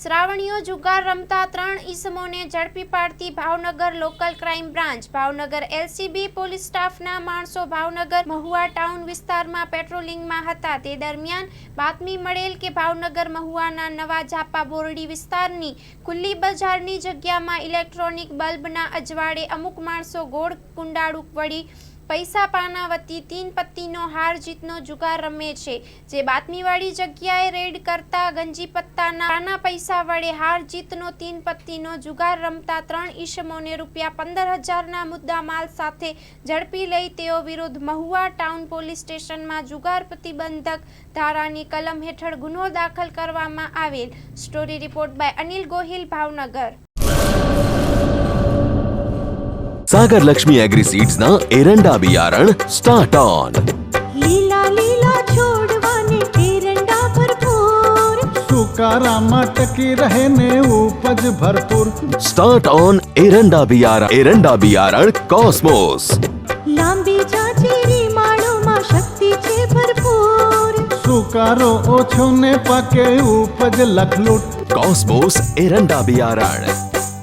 શ્રાવણીઓ જુગાર રમતા 3 ઈસમોને ઝડપી પાડતી Bhavnagar local crime branch. Bhavnagar LCB police સ્ટાફના માણસો ભાવનગર મહુવા ટાઉન વિસ્તારમાં પેટ્રોલિંગમાં હતા। તે દરમિયાન બાતમી મળેલ કે ભાવનગર મહુવાના નવા ઝાપા બોરડી વિસ્તારની ખુલ્લી બજારની જગ્યામાં ઇલેક્ટ્રોનિક બલ્બના અજવાળે અમુક માણસો ગોળ કુંડાળું વળી પૈસા પાના વતી 3 પત્તીનો હાર જીતનો જુગાર રમે છે। જે બાતમીવાળી જગ્યાએ રેડ કરતા ગંજી પત્તાના પાના પૈસા વડે હાર જીતનો 3 પત્તીનો જુગાર રમતા 3 ઈસમોને ₹15,000ના મુદ્દા માલ સાથે ઝડપી લઈ તેઓ વિરુદ્ધ મહુવા ટાઉન પોલીસ સ્ટેશનમાં જુગાર પ્રતિબંધક ધારાની કલમ હેઠળ ગુનો દાખલ કરવામાં આવેલ। Story report by Anil Gohil, Bhavnagar. Sagar Lakshmi Agriseeds ना एरंडा बियारण स्टार्ट ऑन। लीला लीला छोड़वाने एरंडा भरपूर, सुकारामा टकी रहे ने उपज भरपूर। स्टार्ट ऑन एरंडा बियारण कॉस्मोस। लांबी जाचेरी माळो में शक्ति छे भरपूर, सुकारो ओछो ने पाके उपज लखलूट। कॉस्मोस एरंडा बियारण।